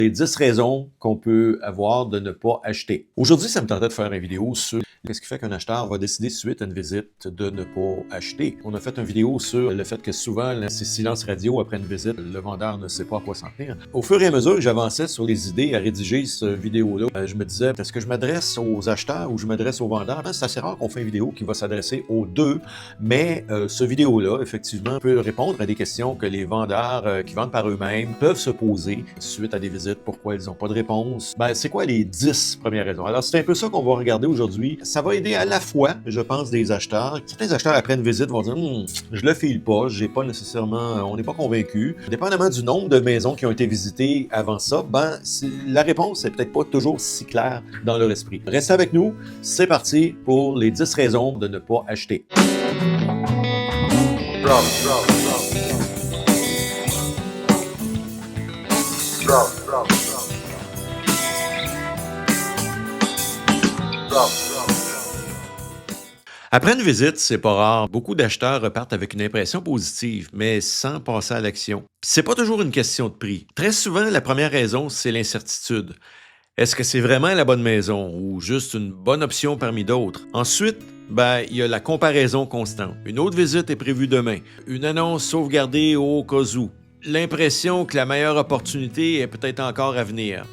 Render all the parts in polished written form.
les 10 raisons qu'on peut avoir de ne pas acheter. Aujourd'hui, ça me tentait de faire une vidéo sur qu'est-ce qui fait qu'un acheteur va décider suite à une visite de ne pas acheter. On a fait une vidéo sur le fait que souvent, c'est silence radio après une visite, le vendeur ne sait pas à quoi s'en tenir. Au fur et à mesure que j'avançais sur les idées à rédiger cette vidéo-là, je me disais, est-ce que je m'adresse aux acheteurs ou je m'adresse aux vendeurs? C'est assez rare qu'on fait une vidéo qui va s'adresser aux deux, mais ce vidéo-là, effectivement, peut répondre à des questions que les vendeurs qui vendent par eux-mêmes peuvent se poser suite à des visites, pourquoi ils n'ont pas de réponse. C'est quoi les 10 premières raisons? Alors, c'est un peu ça qu'on va regarder aujourd'hui. Ça va aider à la fois, je pense, des acheteurs. Certains acheteurs, après une visite, vont dire je le file pas, j'ai pas nécessairement, on n'est pas convaincu. Dépendamment du nombre de maisons qui ont été visitées avant ça, la réponse n'est peut-être pas toujours si claire dans leur esprit. Restez avec nous, c'est parti pour les 10 raisons de ne pas acheter. Après une visite, c'est pas rare. Beaucoup d'acheteurs repartent avec une impression positive, mais sans passer à l'action. C'est pas toujours une question de prix. Très souvent, la première raison, c'est l'incertitude. Est-ce que c'est vraiment la bonne maison ou juste une bonne option parmi d'autres? Ensuite, il y a la comparaison constante. Une autre visite est prévue demain. Une annonce sauvegardée au cas où. L'impression que la meilleure opportunité est peut-être encore à venir.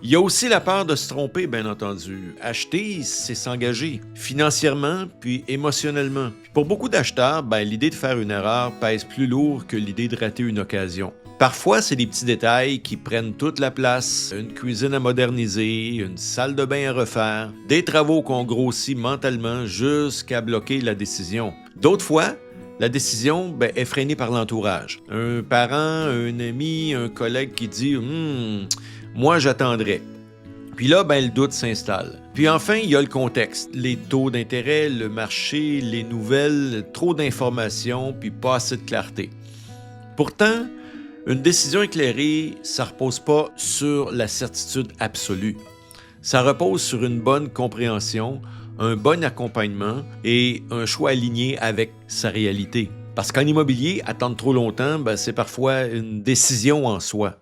Il y a aussi la peur de se tromper, bien entendu. Acheter, c'est s'engager, financièrement puis émotionnellement. Pour beaucoup d'acheteurs, l'idée de faire une erreur pèse plus lourd que l'idée de rater une occasion. Parfois, c'est des petits détails qui prennent toute la place. Une cuisine à moderniser, une salle de bain à refaire, des travaux qu'on grossit mentalement jusqu'à bloquer la décision. D'autres fois, la décision est freinée par l'entourage. Un parent, un ami, un collègue qui dit « moi, j'attendrai ». Puis là, le doute s'installe. Puis enfin, il y a le contexte. Les taux d'intérêt, le marché, les nouvelles, trop d'informations, puis pas assez de clarté. Pourtant, une décision éclairée, ça ne repose pas sur la certitude absolue. Ça repose sur une bonne compréhension, un bon accompagnement et un choix aligné avec sa réalité. Parce qu'en immobilier, attendre trop longtemps, c'est parfois une décision en soi.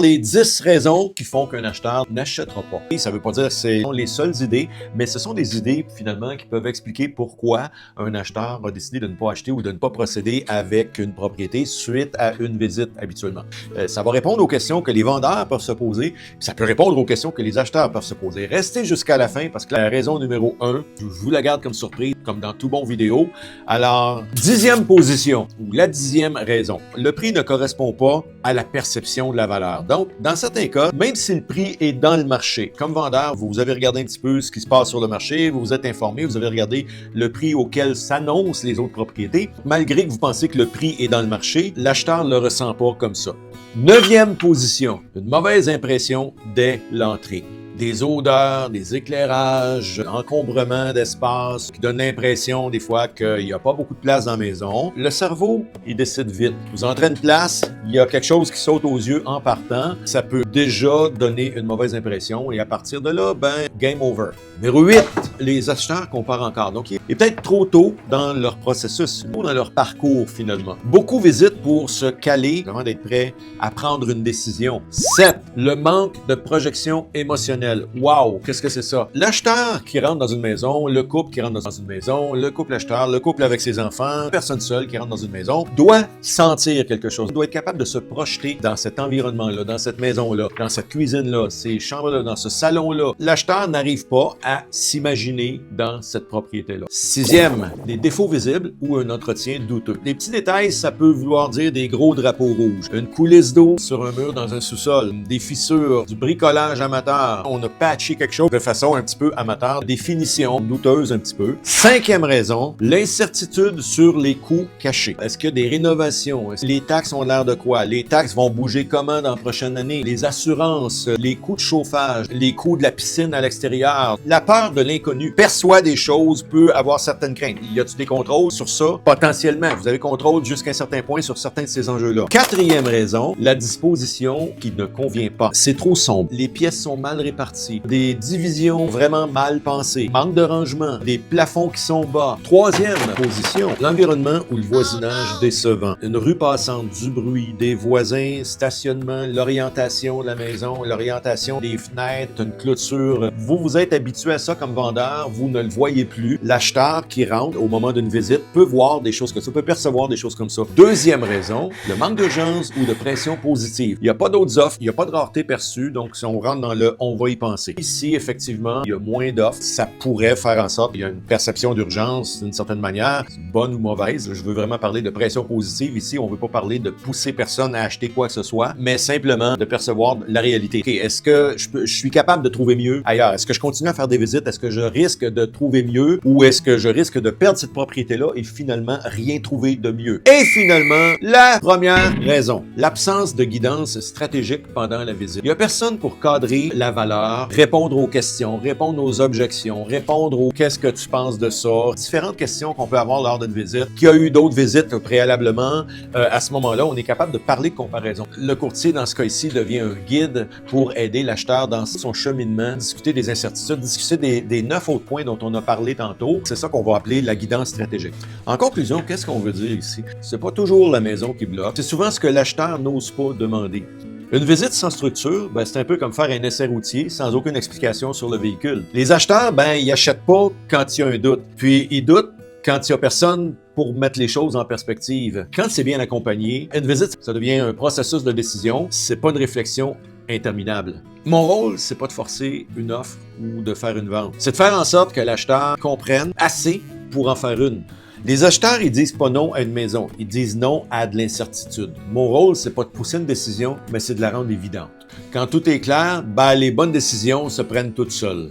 Les 10 raisons qui font qu'un acheteur n'achètera pas. Et ça ne veut pas dire que ce sont les seules idées, mais ce sont des idées finalement qui peuvent expliquer pourquoi un acheteur a décidé de ne pas acheter ou de ne pas procéder avec une propriété suite à une visite habituellement. Ça va répondre aux questions que les vendeurs peuvent se poser, puis ça peut répondre aux questions que les acheteurs peuvent se poser. Restez jusqu'à la fin parce que la raison numéro 1, je vous la garde comme surprise, comme dans tout bon vidéo. Alors, 10e position, ou la 10e raison. Le prix ne correspond pas à la perception de la valeur. Donc, dans certains cas, même si le prix est dans le marché, comme vendeur, vous avez regardé un petit peu ce qui se passe sur le marché, vous vous êtes informé, vous avez regardé le prix auquel s'annoncent les autres propriétés, malgré que vous pensez que le prix est dans le marché, l'acheteur ne le ressent pas comme ça. 9e position, une mauvaise impression dès l'entrée. Des odeurs, des éclairages, encombrement d'espace qui donnent l'impression des fois qu'il n'y a pas beaucoup de place dans la maison. Le cerveau, il décide vite. Vous entrez une place, il y a quelque chose qui saute aux yeux en partant. Ça peut déjà donner une mauvaise impression et à partir de là, game over. Numéro 8, les acheteurs comparent encore. Donc, il est peut-être trop tôt dans leur processus ou dans leur parcours finalement. Beaucoup visitent pour se caler, vraiment d'être prêts à prendre une décision. 7, le manque de projection émotionnelle. Wow, qu'est-ce que c'est ça? L'acheteur qui rentre dans une maison, le couple qui rentre dans une maison, le couple acheteur, le couple avec ses enfants, personne seule qui rentre dans une maison, doit sentir quelque chose, doit être capable de se projeter dans cet environnement-là, dans cette maison-là, dans cette cuisine-là, ces chambres-là, dans ce salon-là. L'acheteur n'arrive pas à s'imaginer dans cette propriété-là. 6e, des défauts visibles ou un entretien douteux. Les petits détails, ça peut vouloir dire des gros drapeaux rouges, une coulisse d'eau sur un mur dans un sous-sol, des fissures, du bricolage amateur. On a patché quelque chose de façon un petit peu amateur, des finitions douteuses un petit peu. 5e raison, l'incertitude sur les coûts cachés. Est-ce qu'il y a des rénovations? Est-ce que les taxes ont l'air de quoi? Les taxes vont bouger comment dans la prochaine année? Les assurances, les coûts de chauffage, les coûts de la piscine à l'extérieur. La peur de l'inconnu inconnu, perçoit des choses, peut avoir certaines craintes. Y a-t-il des contrôles sur ça? Potentiellement. Vous avez contrôle jusqu'à un certain point sur certains de ces enjeux-là. Quatrième raison, la disposition qui ne convient pas. C'est trop sombre. Les pièces sont mal réparties. Des divisions vraiment mal pensées. Manque de rangement. Des plafonds qui sont bas. Troisième position, l'environnement ou le voisinage décevant. Une rue passante, du bruit, des voisins, stationnement, l'orientation de la maison, l'orientation des fenêtres, une clôture. Vous êtes habitué à ça comme vendeur, vous ne le voyez plus. L'acheteur qui rentre au moment d'une visite peut voir des choses comme ça, peut percevoir des choses comme ça. Deuxième raison, le manque d'urgence ou de pression positive. Il n'y a pas d'autres offres, il n'y a pas de rareté perçue, donc si on rentre dans le « on va y penser ». Ici, effectivement, il y a moins d'offres, ça pourrait faire en sorte qu'il y a une perception d'urgence d'une certaine manière, bonne ou mauvaise. Je veux vraiment parler de pression positive ici, on ne veut pas parler de pousser personne à acheter quoi que ce soit, mais simplement de percevoir la réalité. Okay, est-ce que je suis capable de trouver mieux ailleurs? Est-ce que je continue à faire des visites? Est-ce que je risque de trouver mieux ou est-ce que je risque de perdre cette propriété-là et finalement rien trouver de mieux? Et finalement, la première raison, l'absence de guidance stratégique pendant la visite. Il n'y a personne pour cadrer la valeur, répondre aux questions, répondre aux objections, répondre aux qu'est-ce que tu penses de ça, différentes questions qu'on peut avoir lors d'une visite. Qu'il y a eu d'autres visites préalablement, à ce moment-là, on est capable de parler de comparaison. Le courtier, dans ce cas-ci, devient un guide pour aider l'acheteur dans son cheminement, discuter des incertitudes, discuter des 9 autres points dont on a parlé tantôt. C'est ça qu'on va appeler la guidance stratégique. En conclusion, qu'est-ce qu'on veut dire ici? C'est pas toujours la maison qui bloque, c'est souvent ce que l'acheteur n'ose pas demander. Une visite sans structure, c'est un peu comme faire un essai routier sans aucune explication sur le véhicule. Les acheteurs, ils achètent pas quand il y a un doute, puis ils doutent quand il y a personne pour mettre les choses en perspective. Quand c'est bien accompagné, une visite, ça devient un processus de décision, c'est pas une réflexion interminable. Mon rôle, c'est pas de forcer une offre ou de faire une vente. C'est de faire en sorte que l'acheteur comprenne assez pour en faire une. Les acheteurs, ils disent pas non à une maison, ils disent non à de l'incertitude. Mon rôle, c'est pas de pousser une décision, mais c'est de la rendre évidente. Quand tout est clair, les bonnes décisions se prennent toutes seules.